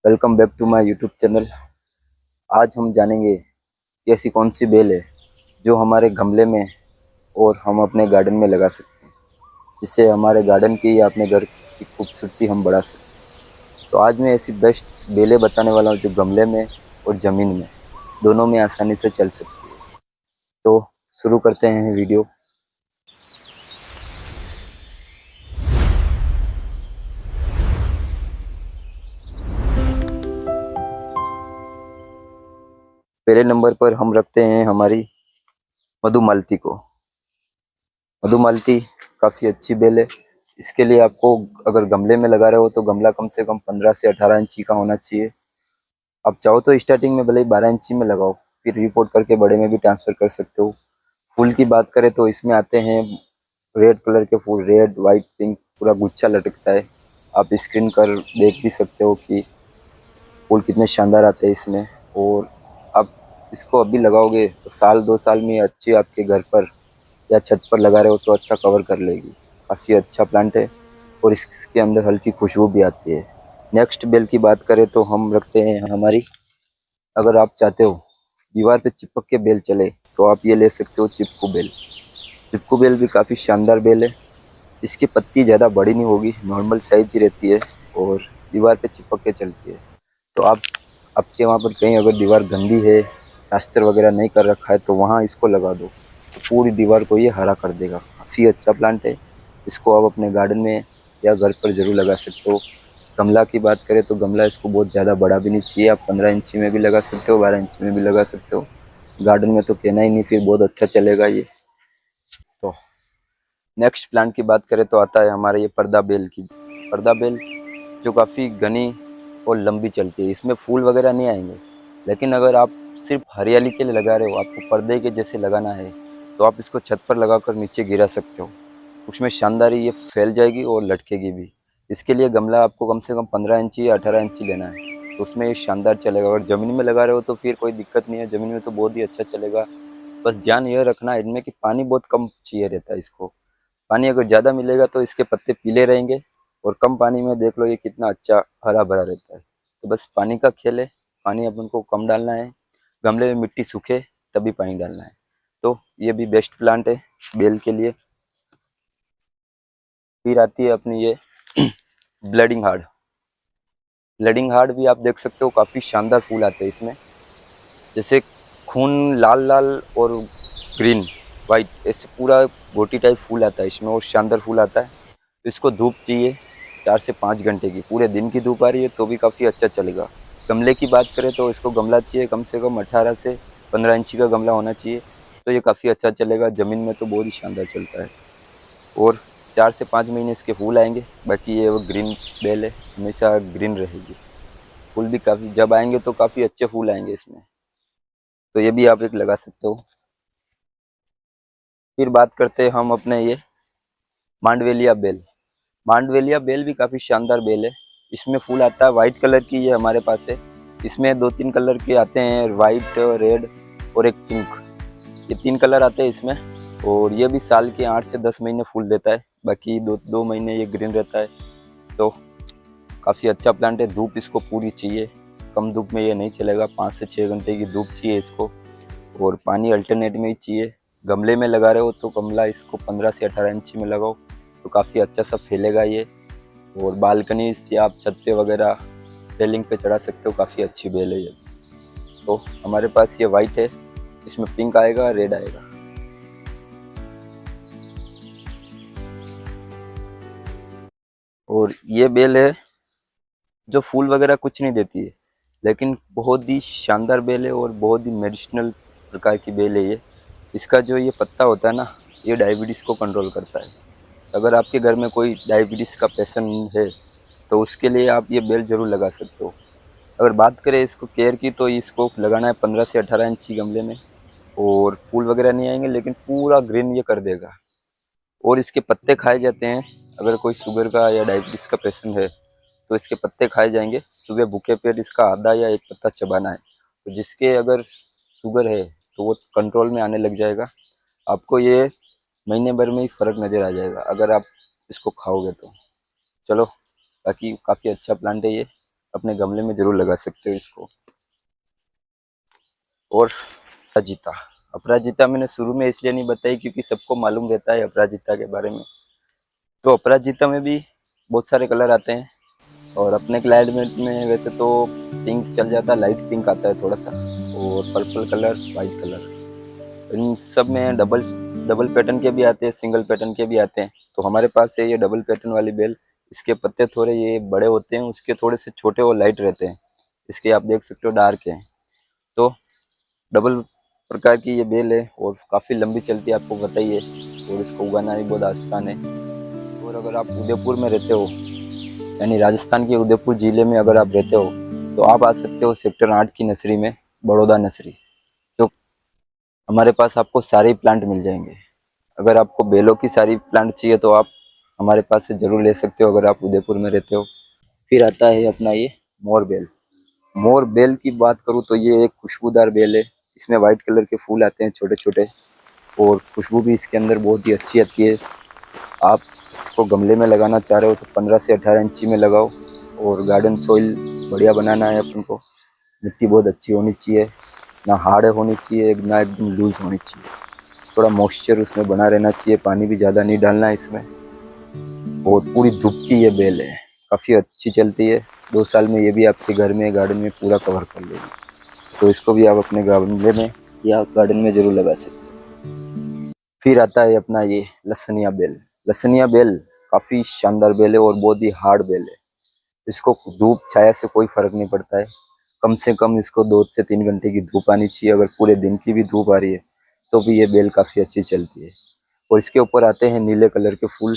Welcome back to my YouTube channel. आज हम जानेंगे कि ऐसी कौन सी बेल है जो हमारे गमले में और हम अपने गार्डन में लगा सकते हैं, जिससे हमारे गार्डन की या अपने घर की खूबसूरती हम बढ़ा सकते हैं। तो आज मैं ऐसी बेस्ट बेलें बताने वाला हूँ जो गमले में और ज़मीन में दोनों में आसानी से चल सकती है। तो शुरू करते हैं वीडियो। पहले नंबर पर हम रखते हैं हमारी मधुमालती को। मधुमालती काफ़ी अच्छी बेल है। इसके लिए आपको अगर गमले में लगा रहे हो तो गमला कम से कम 15 से 18 इंची का होना चाहिए। आप चाहो तो स्टार्टिंग में भले ही 12 इंची में लगाओ, फिर रिपोर्ट करके बड़े में भी ट्रांसफ़र कर सकते हो। फूल की बात करें तो इसमें आते हैं रेड कलर के फूल, रेड वाइट पिंक पूरा गुच्छा लटकता है। आप स्क्रीन पर देख भी सकते हो कि फूल कितने शानदार आते हैं इसमें। और आप इसको अभी लगाओगे तो साल 2 साल में अच्छी आपके घर पर या छत पर लगा रहे हो तो अच्छा कवर कर लेगी। काफ़ी अच्छा प्लांट है और इसके अंदर हल्की खुशबू भी आती है। नेक्स्ट बेल की बात करें तो हम रखते हैं हमारी, अगर आप चाहते हो दीवार पे चिपक के बेल चले तो आप ये ले सकते हो चिपकू बेल। चिपकू बेल भी काफ़ी शानदार बेल है। इसकी पत्ती ज़्यादा बड़ी नहीं होगी, नॉर्मल साइज ही रहती है और दीवार पे चिपक के चलती है। तो आप आपके वहाँ पर कहीं अगर दीवार गंदी है, प्लास्टर वगैरह नहीं कर रखा है तो वहाँ इसको लगा दो, तो पूरी दीवार को ये हरा कर देगा। काफ़ी अच्छा प्लांट है। इसको आप अपने गार्डन में या घर पर ज़रूर लगा सकते हो। गमला की बात करें तो गमला इसको बहुत ज़्यादा बड़ा भी नहीं चाहिए। आप 15 इंची में भी लगा सकते हो, 12 इंची में भी लगा सकते हो। गार्डन में तो कहना ही नहीं, फिर बहुत अच्छा चलेगा ये। तो नेक्स्ट प्लांट की बात करें तो आता है हमारे ये पर्दा बेल की। पर्दा बेल जो काफ़ी घनी और लंबी चलती है। इसमें फूल वगैरह नहीं आएंगे, लेकिन अगर आप सिर्फ हरियाली के लिए लगा रहे हो, आपको पर्दे के जैसे लगाना है, तो आप इसको छत पर लगाकर नीचे गिरा सकते हो। उसमें शानदारी ये फैल जाएगी और लटकेगी भी। इसके लिए गमला आपको कम से कम 15 इंची या 18 इंची लेना है, तो उसमें ये शानदार चलेगा। अगर ज़मीन में लगा रहे हो तो फिर कोई दिक्कत नहीं है, ज़मीन में तो बहुत ही अच्छा चलेगा। बस ध्यान यह रखना है इनमें कि पानी बहुत कम चाहिए रहता है इसको। पानी अगर ज़्यादा मिलेगा तो इसके पत्ते पीले रहेंगे, और कम पानी में देख लो ये कितना अच्छा हरा भरा रहता है। तो बस पानी का खेल है, पानी अपन को कम डालना है। गमले में मिट्टी सूखे तभी पानी डालना है। तो ये भी बेस्ट प्लांट है बेल के लिए। फिर आती है अपनी ये ब्लडिंग हार्ट। ब्लडिंग हार्ट भी आप देख सकते हो, काफ़ी शानदार फूल आते हैं इसमें। जैसे खून लाल लाल और ग्रीन वाइट ऐसे पूरा गोटी टाइप फूल आता है इसमें, और शानदार फूल आता है। तो इसको धूप चाहिए 4 से 5 घंटे की। पूरे दिन की धूप आ रही है तो भी काफ़ी अच्छा चलेगा। गमले की बात करें तो इसको गमला चाहिए कम से कम 18 से 15 इंची का गमला होना चाहिए, तो ये काफ़ी अच्छा चलेगा। ज़मीन में तो बहुत ही शानदार चलता है। और 4 से 5 महीने इसके फूल आएंगे। बाकी ये वो ग्रीन बेल है, हमेशा ग्रीन रहेगी। फूल भी काफ़ी जब आएंगे तो काफ़ी अच्छे फूल आएंगे इसमें। तो ये भी आप एक लगा सकते हो। फिर बात करते हैं हम अपने ये मांडवेलिया बेल। मांडवेलिया बेल भी काफ़ी शानदार बेल है। इसमें फूल आता है वाइट कलर की, ये हमारे पास है। इसमें 2-3 कलर के आते हैं, वाइट, रेड और एक पिंक। ये 3 कलर आते हैं इसमें। और ये भी साल के 8 से 10 महीने फूल देता है, बाकी 2 महीने ये ग्रीन रहता है। तो काफ़ी अच्छा प्लांट है। धूप इसको पूरी चाहिए, कम धूप में ये नहीं चलेगा। 5 से 6 घंटे की धूप चाहिए इसको, और पानी अल्टरनेट में ही चाहिए। गमले में लगा रहे हो तो गमला इसको 15 से 18 इंची में लगाओ, तो काफ़ी अच्छा सा फैलेगा ये। और बालकनी या आप छत पे वगैरह रेलिंग पे चढ़ा सकते हो। काफ़ी अच्छी बेल है ये। तो हमारे पास ये वाइट है, इसमें पिंक आएगा, रेड आएगा। और ये बेल है जो फूल वगैरह कुछ नहीं देती है, लेकिन बहुत ही शानदार बेल है और बहुत ही मेडिसिनल प्रकार की बेल है ये। इसका जो ये पत्ता होता है ना, ये डायबिटीज़ को कंट्रोल करता है। अगर आपके घर में कोई डायबिटीज़ का पेशेंट है तो उसके लिए आप ये बेल ज़रूर लगा सकते हो। अगर बात करें इसको केयर की तो इसको लगाना है 15 से 18 इंची गमले में, और फूल वगैरह नहीं आएंगे लेकिन पूरा ग्रीन ये कर देगा। और इसके पत्ते खाए जाते हैं। अगर कोई शुगर का या डायबिटीज़ का पेशेंट है तो इसके पत्ते खाए जाएंगे। सुबह भूखे पेट इसका आधा या एक पत्ता चबाना है, तो जिसके अगर शुगर है तो वो कंट्रोल में आने लग जाएगा। आपको ये महीने भर में ही फ़र्क नज़र आ जाएगा अगर आप इसको खाओगे तो। चलो, बाकी काफ़ी अच्छा प्लांट है ये। अपने गमले में जरूर लगा सकते हो इसको। और अपराजिता, अपराजिता मैंने शुरू में इसलिए नहीं बताई क्योंकि सबको मालूम रहता है अपराजिता के बारे में। तो अपराजिता में भी बहुत सारे कलर आते हैं और अपने क्लाइमेट में वैसे तो पिंक चल जाता है, लाइट पिंक आता है थोड़ा सा, और पर्पल कलर, वाइट कलर, इन सब में डबल डबल पैटर्न के भी आते हैं, सिंगल पैटर्न के भी आते हैं। तो हमारे पास है ये डबल पैटर्न वाली बेल। इसके पत्ते थोड़े ये बड़े होते हैं, उसके थोड़े से छोटे और लाइट रहते हैं। इसके आप देख सकते हो डार्क है। तो डबल प्रकार की ये बेल है और काफ़ी लंबी चलती है, आपको बताइए, और इसको उगाना भी बहुत आसान है। और अगर आप उदयपुर में रहते हो, यानी राजस्थान के उदयपुर जिले में अगर आप रहते हो, तो आप आ सकते हो सेक्टर 8 की नर्सरी में, बड़ौदा नर्सरी। तो हमारे पास आपको सारे प्लांट मिल जाएंगे। अगर आपको बेलों की सारी प्लांट चाहिए तो आप हमारे पास से ज़रूर ले सकते हो अगर आप उदयपुर में रहते हो। फिर आता है अपना ये मोर बेल। मोर बेल की बात करूँ तो ये एक खुशबूदार बेल है। इसमें वाइट कलर के फूल आते हैं छोटे छोटे, और खुशबू भी इसके अंदर बहुत ही अच्छी आती है। आप इसको गमले में लगाना चाह रहे हो तो 15 से 18 इंची में लगाओ। और गार्डन सॉइल बढ़िया बनाना है अपन को, मिट्टी बहुत अच्छी होनी चाहिए, ना हार्ड होनी चाहिए ना एकदम लूज होनी चाहिए, थोड़ा मॉइस्चर उसमें बना रहना चाहिए, पानी भी ज़्यादा नहीं डालना है इसमें। और पूरी धूप की ये बेल है, काफ़ी अच्छी चलती है। 2 साल में ये भी आपके घर में गार्डन में पूरा कवर कर लेगी। तो इसको भी आप अपने गमले में या गार्डन में ज़रूर लगा सकते हो। फिर आता है अपना ये लसनिया बेल। लसनिया बेल काफ़ी शानदार बेल है और बहुत ही हार्ड बेल है। इसको धूप छाया से कोई फर्क नहीं पड़ता है। कम से कम इसको 2 से 3 घंटे की धूप आनी चाहिए। अगर पूरे दिन की भी धूप आ रही है तो भी ये बेल काफ़ी अच्छी चलती है। और इसके ऊपर आते हैं नीले कलर के फूल,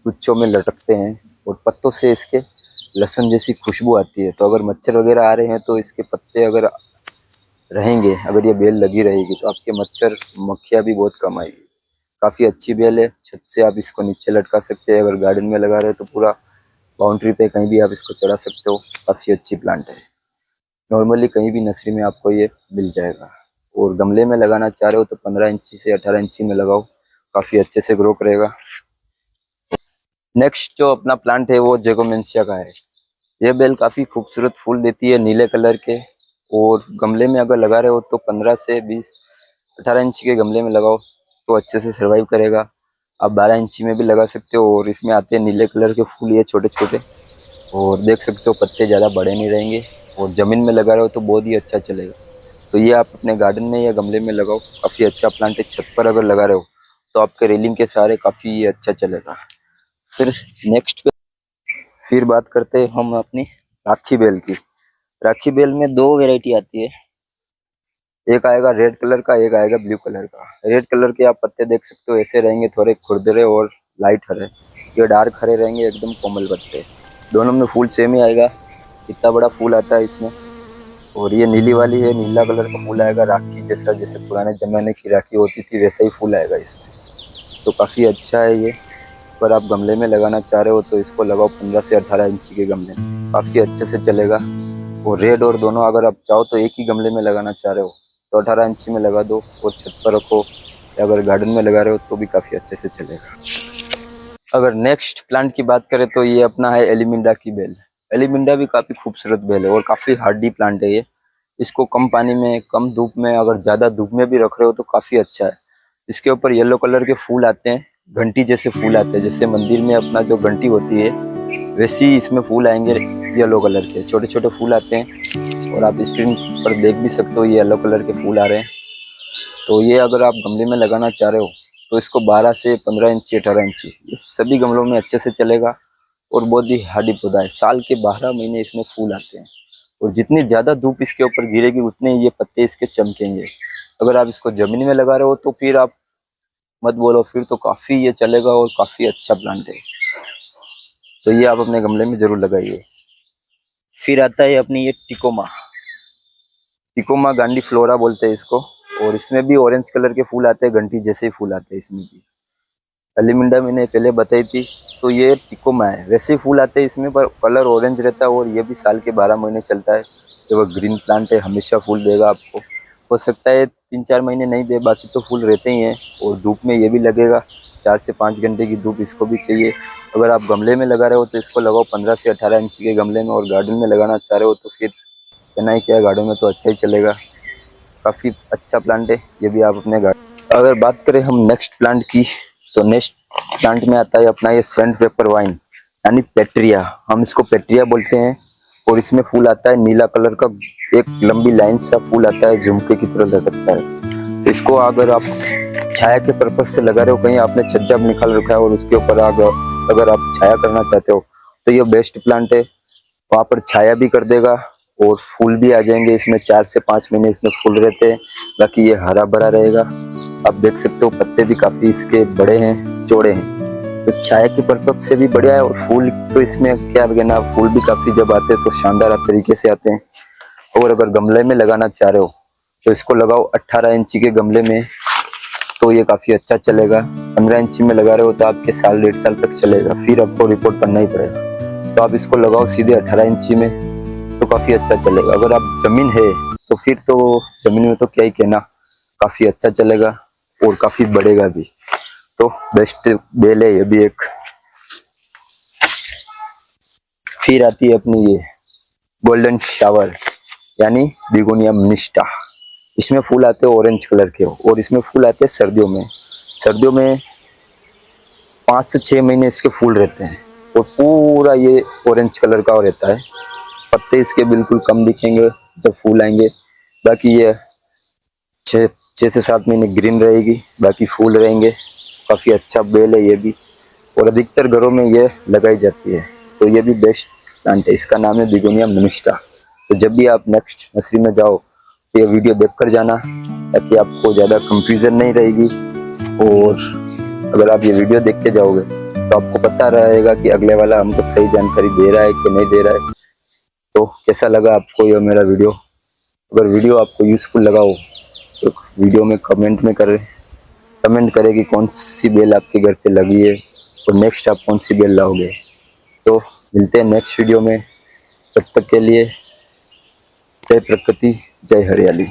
गुच्छों में लटकते हैं, और पत्तों से इसके लहसुन जैसी खुशबू आती है। तो अगर मच्छर वगैरह आ रहे हैं तो इसके पत्ते अगर रहेंगे, अगर ये बेल लगी रहेगी तो आपके मच्छर मक्खियाँ भी बहुत कम आएगी। काफ़ी अच्छी बेल है। छत से आप इसको नीचे लटका सकते हैं। अगर गार्डन में लगा रहे हो तो पूरा बाउंड्री पे कहीं भी आप इसको चढ़ा सकते हो। काफ़ी अच्छी प्लांट है। नॉर्मली कहीं भी नर्सरी में आपको ये मिल जाएगा। और गमले में लगाना चाह रहे हो तो 15 इंची से 18 इंची में लगाओ, काफ़ी अच्छे से ग्रो करेगा। नेक्स्ट जो अपना प्लांट है वो जेगोमेंसिया का है। ये बेल काफ़ी खूबसूरत फूल देती है नीले कलर के। और गमले में अगर लगा रहे हो तो 15 से 20 18 इंची के गमले में लगाओ तो अच्छे से सर्वाइव करेगा। आप 12 इंची में भी लगा सकते हो। और इसमें आते हैं नीले कलर के फूल, ये छोटे छोटे, और देख सकते हो पत्ते ज़्यादा बड़े नहीं रहेंगे। और ज़मीन में लगा रहे हो तो बहुत ही अच्छा चलेगा। तो ये आप अपने गार्डन में या गमले में लगाओ, काफ़ी अच्छा प्लांट है। छत पर अगर लगा रहे हो तो आपके रेलिंग के सहारे काफ़ी ये अच्छा चलेगा। फिर नेक्स्ट पे फिर बात करते हैं हम अपनी राखी बेल की। राखी बेल में 2 वैरायटी आती है। एक आएगा रेड कलर का, एक आएगा ब्लू कलर का। रेड कलर के आप पत्ते देख सकते हो, ऐसे रहेंगे, थोड़े खुरदरे और लाइट हरे। ये डार्क हरे रहेंगे, एकदम कोमल पत्ते। दोनों में फूल सेम ही आएगा। इतना बड़ा फूल आता है इसमें। और ये नीली वाली है, नीला कलर का फूल आएगा, राखी जैसा, जैसे पुराने ज़माने की राखी होती थी वैसा ही फूल आएगा इसमें। तो काफ़ी अच्छा है ये। पर आप गमले में लगाना चाह रहे हो तो इसको लगाओ 15 से 18 इंची के गमले में, काफ़ी अच्छे से चलेगा। और रेड और दोनों अगर आप चाहो तो एक ही गमले में लगाना चाह रहे हो तो 18 इंची में लगा दो और छत पर रखो, या अगर गार्डन में लगा रहे हो तो भी काफ़ी अच्छे से चलेगा। अगर नेक्स्ट प्लांट की बात करें तो ये अपना है एलिमिंडा की बेल। एलिमिंडा भी काफ़ी खूबसूरत बेल है और काफ़ी हार्डी प्लांट है ये। इसको कम पानी में, कम धूप में, अगर ज़्यादा धूप में भी रख रहे हो तो काफ़ी अच्छा है। इसके ऊपर येलो कलर के फूल आते हैं, घंटी जैसे फूल आते हैं, जैसे मंदिर में अपना जो घंटी होती है वैसे ही इसमें फूल आएंगे। येलो कलर के छोटे छोटे फूल आते हैं और आप स्क्रीन पर देख भी सकते हो ये येलो कलर के फूल आ रहे हैं। तो ये अगर आप गमले में लगाना चाह रहे हो तो इसको 12 से 15 इंची, 18 इंची, ये सभी गमलों में अच्छे से चलेगा। और बहुत ही हार्डी पौधा है। साल के 12 महीने इसमें फूल आते हैं। और जितनी ज़्यादा धूप इसके ऊपर गिरेगी उतने ये पत्ते इसके चमकेंगे। अगर आप इसको ज़मीन में लगा रहे हो तो फिर आप मत बोलो, फिर तो काफ़ी ये चलेगा और काफ़ी अच्छा प्लांट है। तो ये आप अपने गमले में ज़रूर लगाइए। फिर आता है अपनी ये टिकोमा। टिकोमा गांडी फ्लोरा बोलते हैं इसको। और इसमें भी ऑरेंज कलर के फूल आते हैं, घंटी जैसे ही फूल आते हैं इसमें भी। एलिमिंडा मैंने पहले बताई थी, तो ये टिकोमा है, वैसे ही फूल आते हैं इसमें, पर कलर ऑरेंज रहता है। और ये भी साल के 12 महीने चलता है। ये वो ग्रीन प्लांट है, हमेशा फूल देगा आपको। हो सकता है 3-4 महीने नहीं दे, बाकी तो फूल रहते ही हैं। और धूप में ये भी लगेगा, 4 से 5 घंटे की धूप इसको भी चाहिए। अगर आप गमले में लगा रहे हो तो इसको लगाओ 15 से 18 इंच के गमले में, और गार्डन में लगाना चाह रहे हो तो फिर कहना ही क्या, गार्डन में तो अच्छा ही चलेगा। काफ़ी अच्छा प्लांट है ये भी, आप अपने गार्डन। अगर बात करें हम नेक्स्ट प्लांट की, तो नेक्स्ट प्लांट में आता है अपना ये सैंड पेपर वाइन, यानी पेट्रिया। हम इसको पेट्रिया बोलते हैं। और इसमें फूल आता है नीला कलर का, एक लंबी लाइन सा फूल आता है, झुमके की तरह लटकता है। इसको अगर आप छाया के पर्पज से लगा रहे हो, कहीं आपने छज्जा निकाल रखा है और उसके ऊपर अगर आप छाया करना चाहते हो तो ये बेस्ट प्लांट है। वहाँ पर छाया भी कर देगा और फूल भी आ जाएंगे इसमें। 4 से 5 महीने इसमें फूल रहते हैं। बाकी ये हरा भरा रहेगा। आप देख सकते हो पत्ते भी काफी इसके बड़े हैं, चौड़े हैं, तो छाया के पर्पज से भी बढ़िया है। और फूल तो इसमें क्या कहना, फूल भी काफी जब आते हैं तो शानदार तरीके से आते हैं। और अगर गमले में लगाना चाह रहे हो तो इसको लगाओ 18 इंची के गमले में, तो ये काफी अच्छा चलेगा। 15 इंची में लगा रहे हो तो आपके साल 1.5 साल तक चलेगा, फिर आपको रिपोर्ट करना ही पड़ेगा। तो आप इसको लगाओ सीधे 18 इंची में, तो काफी अच्छा चलेगा। अगर आप जमीन है तो फिर तो जमीन में तो क्या ही कहना, काफी अच्छा चलेगा और काफी बढ़ेगा भी। तो बेस्ट बेल है ये भी एक। फिर आती है अपनी ये गोल्डन शावर, यानी बिगोनिया मिनिस्टा। इसमें फूल आते हैं ऑरेंज कलर के, और इसमें फूल आते हैं सर्दियों में। सर्दियों में 5 से 6 महीने इसके फूल रहते हैं और पूरा ये ऑरेंज कलर का रहता है। पत्ते इसके बिल्कुल कम दिखेंगे जब फूल आएंगे। बाकी ये 6 से 7 महीने ग्रीन रहेगी, बाकी फूल रहेंगे। काफ़ी अच्छा बेल है ये भी, और अधिकतर घरों में ये लगाई जाती है। तो ये भी बेस्ट प्लांट है, इसका नाम है बिगोनिया मिनिस्टा। तो जब भी आप नेक्स्ट नर्सरी में जाओ तो ये वीडियो देखकर जाना, ताकि आपको ज़्यादा कंफ्यूजन नहीं रहेगी। और अगर आप ये वीडियो देख के जाओगे तो आपको पता रहेगा कि अगले वाला हमको सही जानकारी दे रहा है कि नहीं दे रहा है। तो कैसा लगा आपको ये मेरा वीडियो? अगर वीडियो आपको यूज़फुल लगा हो तो वीडियो में कमेंट करें कि कौन सी बेल आपके घर पे लगी है और नेक्स्ट आप कौन सी बेल लाओगे। तो मिलते हैं नेक्स्ट वीडियो में, तब तक के लिए जय प्रकृति, जय हरियाली।